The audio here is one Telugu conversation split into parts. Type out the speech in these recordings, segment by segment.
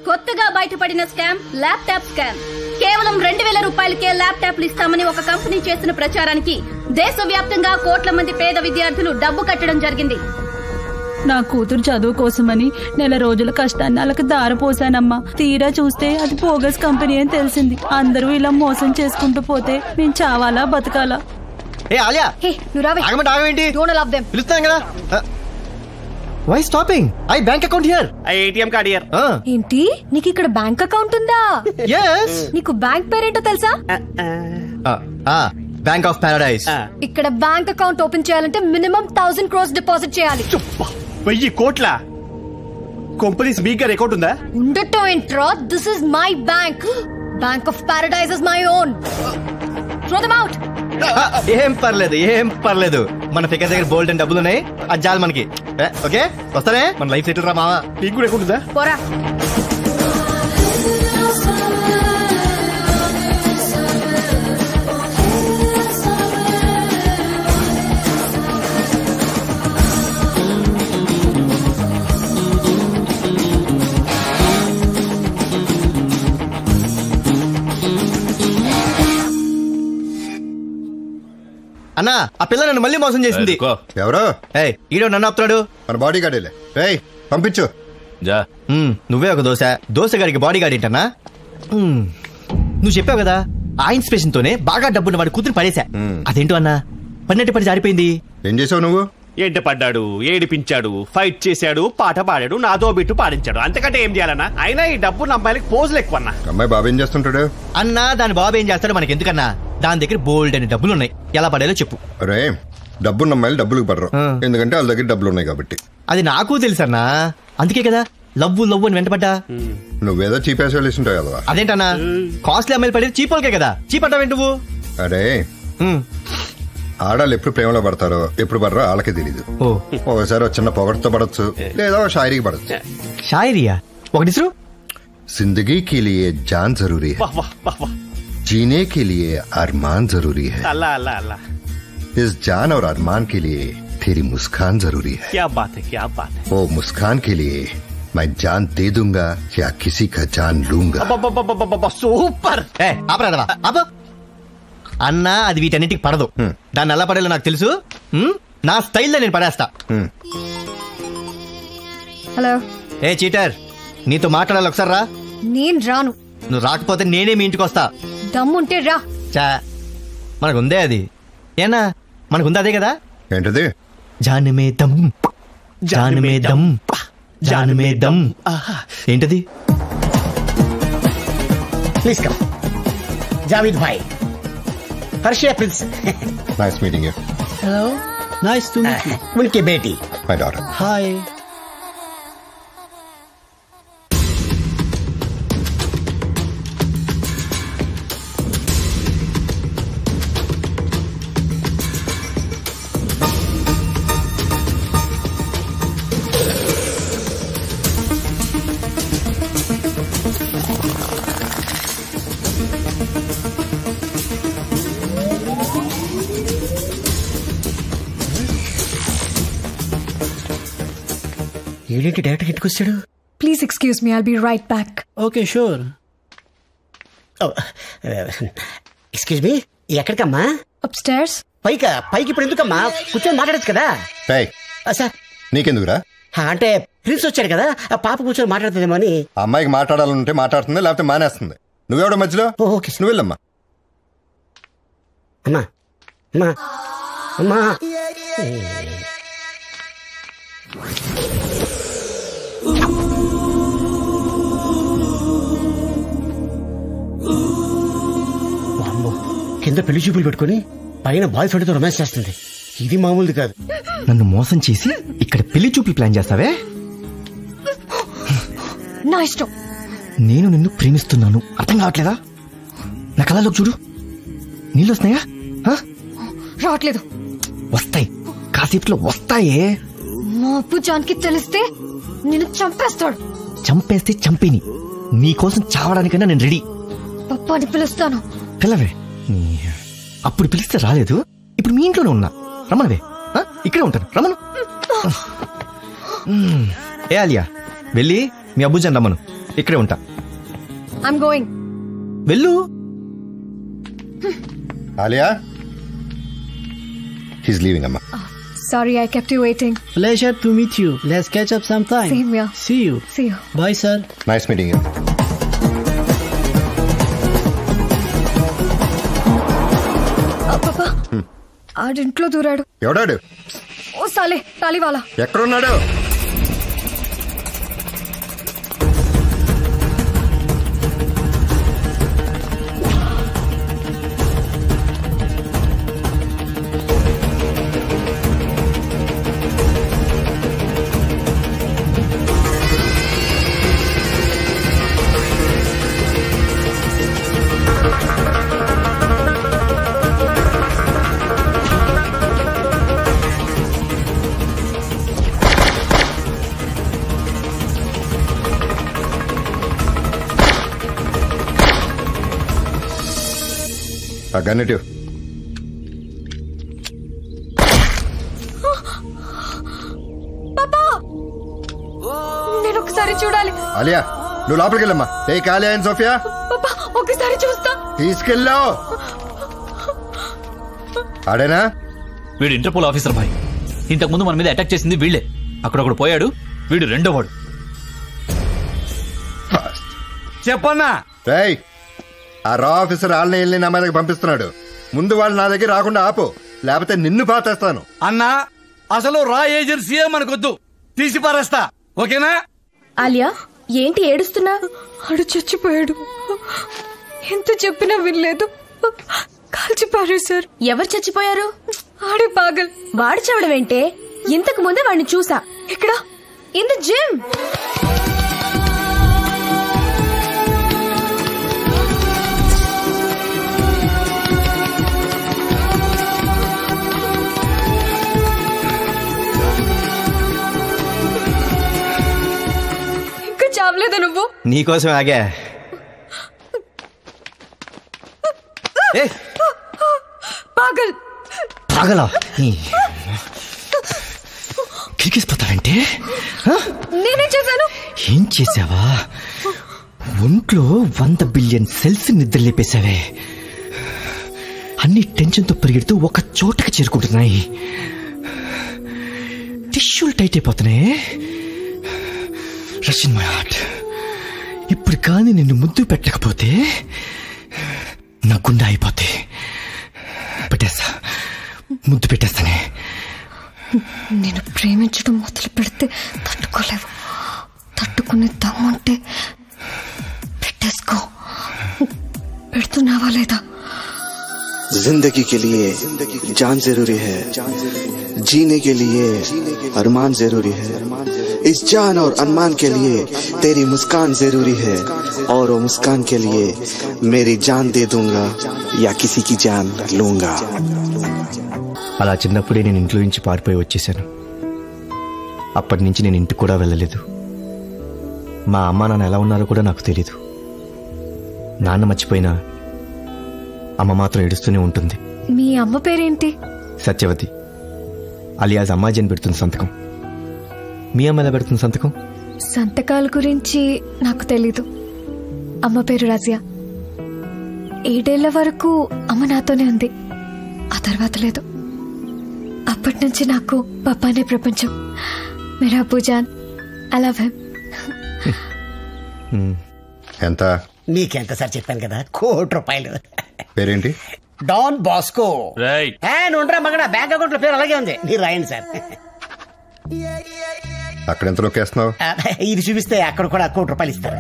కొత్తగా బయటపడిన స్కామ్ ల్యాప్టాప్ స్కామ్. కేవలం 2000 రూపాయలకే ల్యాప్టాప్లు ఇస్తామని ఒక కంపెనీ చేసిన ప్రచారానికి దేశవ్యాప్తంగా కోట్ల మంది పేద విద్యార్థులు డబ్బు కట్టడం జరిగింది. నా కూతురు చదువు కోసమని నెల రోజుల కష్టాన్ని వాళ్ళకి దారపోసానమ్మా. తీరా చూస్తే అది బోగస్ కంపెనీ అని తెలిసింది. అందరూ ఇలా మోసం చేసుకుంటూ పోతే మేము చావాలా బతకాలా? పిలుస్తాను కదా. Why stopping? I bank account here. I ATM card here. ఏంటి నీకు ఇక్కడ బ్యాంక్ అకౌంట్ ఉందా? Yes. నీకు బ్యాంక్ పేరేంటో తెలుసా? Bank of Paradise. ఇక్కడ బ్యాంక్ అకౌంట్ ఓపెన్ చేయాలంటే మినిమం 1000 crores డిపాజిట్ చేయాలి. 1000 కోట్ల కంపెనీస్ మీ గారి అకౌంట్ ఉందా? ఉండటం ఏంట్రా? This is my bank. Bank of paradise is my own. Throw them out. ఏం పర్లేదు మన ఫిగర్ దగ్గర బోల్డ్ అండ్ డబ్బులు ఉన్నాయి. అది చాలు మనకి. ఓకే వస్తానే మన లైఫ్ సెటిల్ రా మావా. నీకు కూడా అకౌంట్ ఉందా? పోరా. అన్నా ఆ పిల్ల నన్ను మళ్ళీ మోసం చేసింది. ఎవరో ఈడో నన్ను ఆపుతున్నాడు. మన బాడీ గార్డేలే. పంపించు. నువ్వే ఒక దోశ గారికి బాడీ గార్డ్ ఏంటన్నా? నువ్వు చెప్పావు కదా ఆ ఇన్స్పిరేషన్ తోనే బాగా డబ్బున్న వాడి కూతురు పడేశా. అదేంటో అన్నా పడినట్టు పడి జారిపోయింది. ఏం చేసావు నువ్వు? ఎంట పడ్డాడు, ఏడిపించాడు, ఫైట్ చేశాడు, పాట పాడాడు, నాతో బిట్టు పాడించాడు. అంతకంటే ఏం చేయాలన్నా? అయినా ఈ డబ్బు అమ్మాయిలకి పోజులు ఎక్కువ అన్నా. అమ్మాయి బాబు ఏం చేస్తుంటాడు? అన్నా దాని బాబు ఏం చేస్తాడు మనకి ఎందుకన్నా? దాని దగ్గర బోల్డ్ అని డబ్బులు ఉన్నాయి. ఎలా పడేలో చెప్పు. అరే డబ్బున్న అమ్మాయిలు డబ్బులకు పడరు, ఎందుకంటే వాళ్ళ దగ్గర డబ్బులు ఉన్నాయి కాబట్టి. అది నాకు తెలుసన్నా, అందుకే కదా లవ్వు అని వెంటపడ్డా. నువ్వేదో చీప్ వేసుంటావు కదా. అదేంటన్నా కాస్ట్లీ అమ్మాయిలు పడేది చీపోలకే కదా. చీపడ్డావే నువ్వు. అరే ఆడాళ్ళు ఎప్పుడు ప్రేమలో పడతారో ఎప్పుడు పడరో వాళ్ళకే తెలీదు. ఒకసారి చిన్న పొగడుతో పడచ్చు, లేదా షాయరీకి పడచ్చు. షాయరియా? ఒకటి जिंदगी के लिए जान जरूरी है, जीने के लिए अरमान जरूरी है. अल्लाह अल्लाह अल्लाह. इस जान और अरमान के लिए तेरी मुस्कान जरूरी है. क्या बात है, क्या बात है. वो मुस्कान के लिए मैं जान दे दूंगा या किसी का जान लूंगा. సూపర్. అన్నా అది వీటన్నిటికి పడదు. దాన్ని ఎలా పడేలో నాకు తెలుసు. నా స్టైల్లో నేను పడేస్తా. హలో చీటర్, నీతో మాట్లాడాలి ఒకసారి రా. నేను రాను. నువ్వు రాకపోతే నేనే మీ ఇంటికి వస్తా. దమ్ముంటే రా. మనకుందే అది. ఏనా మనకుంది అదే కదా. ఏంటది? జానమే దమ్, జానమే దమ్, జానమే దమ్. ఏంటది? Please come. జావేద్ భాయ్, Harshiya prince. Nice meeting you. Hello. Nice to meet you. ఉన్కి బేటీ. My daughter. హాయ్. ఏంటి డైరెక్ట్ ఇంటికి వచ్చాడు? Please excuse me, I'll be right back. Okay sure. Excuse me, ఎక్కడికమ్మా? అప్స్టైర్స్. పైకి ఇప్పుడు ఎందుకమ్మా? కూర్చొని మాట్లాడచ్చు కదా. సార్ నీకెందుకురా? అంటే ప్రిన్స్ వచ్చాడు కదా, ఆ పాప కూర్చొని మాట్లాడుతుందేమో అని. అమ్మాయికి మాట్లాడాలంటే మాట్లాడుతుంది, లేకపోతే మానేస్తుంది. నువ్వెవడో మధ్యలో. ఓకే నువ్వు వెళ్ళమ్మా. అమ్మా అమ్మా అమ్మా. కింద పెళ్లి చూపులు పెట్టుకుని పైన బాయ్ ఫ్రెండ్ తో రొమాన్స్ చేస్తుంది. ఇది మామూలుది కాదు. నన్ను మోసం చేసి ఇక్కడ పెళ్లి చూపులు ప్లాన్ చేస్తావే? నా ఇష్టం. నేను నిన్ను ప్రేమిస్తున్నాను, అర్థం కావట్లేదా? నా కళ్ళలోకి చూడు, నీళ్ళు వస్తున్నాయా? రావట్లేదు. వస్తాయి, కాసేపులో వస్తాయే. మా అప్పు జాన్కి తెలిస్తే నిన్ను చంపేస్తాడు. చంపేస్తే చంపేని, నీకోసం చావడానికైనా నేను రెడీ. పప్పాని పిలుస్తాను. పిల్లవే. అప్పుడు పిలిస్తే రాలేదు, ఇప్పుడు మీ ఇంట్లోనే ఉన్నా. రమ్మనవే, ఇక్కడే ఉంటాను. రమ్మను. ఏ ఆలియా, వెళ్ళి మీ అబ్బుజాన్ రమ్మను. ఇక్కడే ఉంటా. I'm going. వెళ్ళు. ఆలియా, he's leaving, అమ్మా. Sorry, I kept you waiting. Pleasure to meet you. Let's catch up sometime. Same here. See you. See you. Bye, sir. Nice meeting you. పాపా ఆడింట్లో దూరాడు. ఎవడాడు? ఓ సాలే తాలివాలా. ఎక్కడున్నాడు? ఆ గన్నెటివ్. పాపా నేను ఒకసారి చూడాలి. ఆలియా, నువ్వు లోపలికి వెళ్ళమ్మా. Take Alia and Sophia. పాపా ఒకసారి చూస్తా. తీసుకెళ్ళావు. ఆడేనా? వీడు ఇంటర్పోల్ ఆఫీసర్ భాయ్. ఇంతకు ముందు మన మీద అటాక్ చేసింది వీళ్లే. అక్కడొకడు పోయాడు, వీడు రెండోవాడు. చెప్పన్నా. రేయ్, ఆ రా ఆఫీసర్ వాళ్ళని వెళ్ళి నా మీదకి పంపిస్తున్నాడు. ముందు వాళ్ళు నా దగ్గర రాకుండా ఆపు, లేకపోతే నిన్ను పాతేస్తాను. అన్నా, అసలు రా ఏజెన్సీయే మనకొద్దు, తీసి పారేస్తా. ఓకేనా? ఆలియా, ఏంటి ఏడుస్తున్నా? ఆడు చచ్చిపోయాడు. ఎంత చెప్పినా వినలేదు. కాల్చి పారేశారు. ఎవరు చచ్చిపోయారు? ఆడే పాగల్. వాడు చావడం ఏంటే? ఇంతకు ముందే వాడిని చూసా. ఇక్కడ ఇన్ ద జిమ్. ఇంకా చావలేదా నువ్వు? నీకోసం ఆగా. పాగల్. పాగలా? కిరికిసిపోతావంటే? నేనే చేశాను. ఏం చేసావా? ఒంట్లో 100 బిలియన్ సెల్స్ నిద్రలేపేశావే. అన్ని టెన్షన్తో పరిగెడుతూ ఒక చోటకి చేరుకుంటున్నాయి. టిష్యూలు టైట్ అయిపోతున్నాయి. Rush in my heart. ఇప్పుడు కానీ నిన్ను ముద్దు పెట్టకపోతే నా గుండె అయిపోతే పెట్టేస్తా. ముద్దు పెట్టేస్తానే. నేను ప్రేమించడం మొదలు పెడితే తట్టుకోలేవు. తట్టుకునే దమ్ముంటే పెట్టేసుకో. పెడుతున్నావా లేదా? जिंदगी के लिए जान जरूरी है, जीने के लिए अरमान जरूरी है. इस जान और अरमान के लिए तेरी मुस्कान जरूरी है, और वो मुस्कान के लिए मेरी जान दे दूंगा या किसी की जान लूंगा. అలా చిన్నప్పుడే నేను ఇంట్లో నుంచి పారిపోయి వచ్చేసాను. అప్పటి నుంచి నేను ఇంటికి కూడా వెళ్ళలేదు. మా అమ్మ నాన్న ఎలా ఉన్నారో కూడా నాకు తెలీదు. నాన్న మర్చిపోయినా అమ్మ మాత్రం ఏడుస్తూనే ఉంటుంది. మీ అమ్మ పేరేంటి? సత్యవతి. అలియాజ్ అమ్మాజీ అని పెడుతుంది సంతకం. మీ అమ్మ ఎలా పెడుతుంది సంతకం? సంతకాల గురించి నాకు తెలీదు. అమ్మ పేరు రాజియా. 7 ఏళ్ల వరకు అమ్మ నాతోనే ఉంది. ఆ తర్వాత లేదు. అప్పటి నుంచి నాకు పప్పానే ప్రపంచం. మేరా అబ్బుజాన్, ఐ లవ్ హిమ్. ఎంత? నీకెంత సార్ చెప్పాను కదా, ₹1,00,00,000. పేరేంటి? Don Bosco. రైట్. నుండ్రా మగడా, బ్యాంక్ అకౌంట్ లో పేరు అలాగే ఉంది. మీరు రాయండి సార్. అక్కడ ఎంత నొక్కేస్తున్నావు? ఇది చూపిస్తే అక్కడ కూడా ₹1,00,00,000 ఇస్తారు.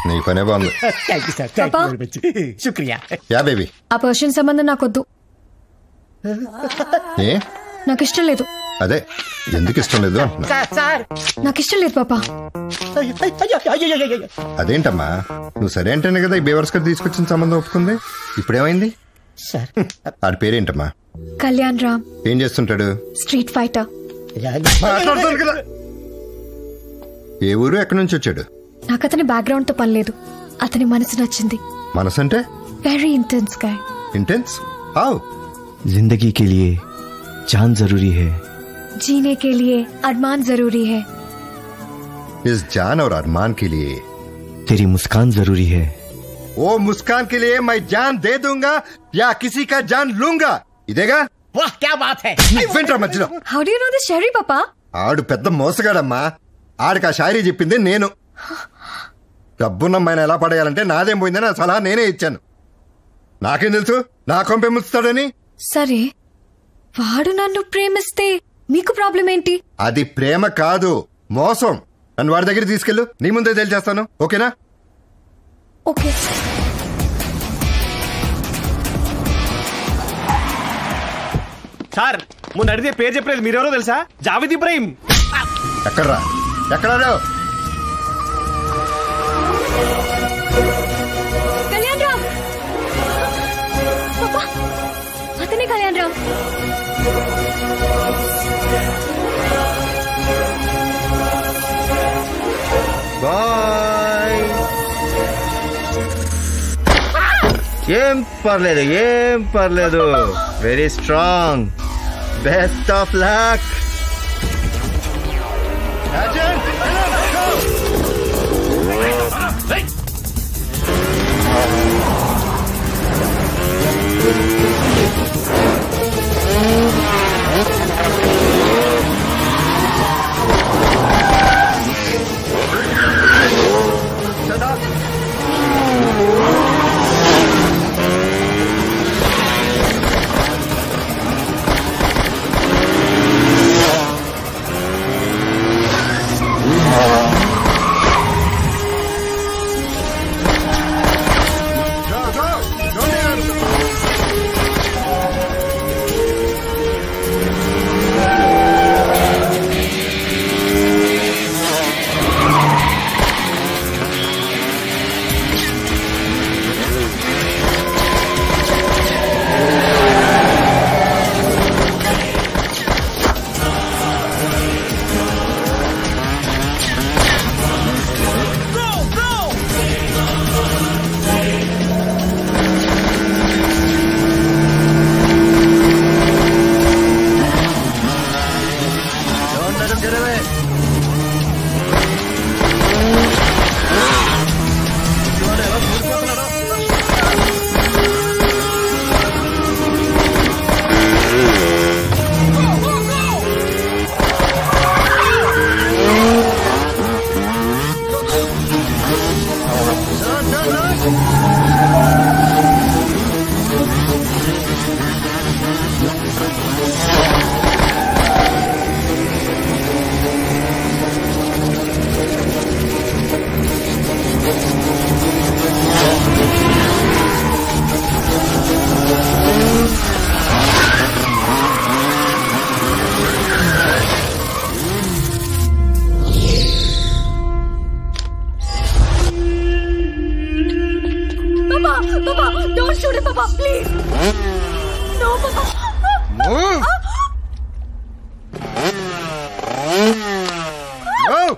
నీ పనే బాగుంది. Thank you sir. Thank you very much. శుక్రియా. Yeah baby. ఆ పర్షియన్ సంబంధం నాకొద్దు. ఏ? నాకు ఇష్టం లేదు. అదే ఎందుకు ఇష్టం లేదు అంటున్నా. సార్ నాకు ఇష్టం లేదు పాపా. అదేంటమ్మా, నువ్వు సరే అంటేనే కదా ఈ బేవర్స్ గారు తీసుకొచ్చిన సంబంధం ఒప్పుకుంది. ఇప్పుడేమైంది? సార్ ఆడి పేరేంటమ్మా? కళ్యాణ్ రామ్. ఏం చేస్తుంటాడు? Street fighter. మాట్లాడుతాను కదా. ఏ ఊరు, ఎక్కడి నుంచి వచ్చాడు? నాకు అతని బ్యాక్గ్రౌండ్ తో పని లేదు. అతని మనసు నచ్చింది. మనసు అంటే? Very intense guy. Intense? How? जिंदगी के लिए जान जरूरी है, जीने के लिए अरमान जरूरी है. इस जान और अरमान के लिए तेरी मुस्कान जरूरी है। वो मुस्कान के लिए मैं जान दे दूंगा या किसी का जान लूंगा। इदेगा? वाह क्या बात है। వింట్రా మధ్యలో. How do you know this Sherry, Papa? ఆడు పెద్ద మోసగాడమ్మా. ఆడికి ఆ షాయరీ చెప్పింది నేను. డబ్బున్న అమ్మాయిని ఎలా పడేయాలంటే నాదేం పోయిందని ఆ సలహా నేనే ఇచ్చాను. నాకేం తెలుసు నా కొంపే ముస్తాడని. సరే వాడు నన్ను ప్రేమిస్తే మీకు ప్రాబ్లం ఏంటి? అది ప్రేమ కాదు, మోసం. నన్ను వాడి దగ్గర తీసుకెళ్ళు, నీ ముందే తేల్చేస్తాను. ఓకేనా? ఓకే. సార్ మొన్న అడిగితే పేరు చెప్పలేదు, మీరెవరో తెలుసా? జావేద్ ఇబ్రాహిం. ఎక్కడ్రా? ఎక్కడా? కళ్యాణ్ రామ్. పాపా అతనే కళ్యాణ్ రామ్. బాయ్. ఏం పర్లేదు. Very strong. Best of luck. Don't shoot him, Papa, please. No, Papa. Move. Move.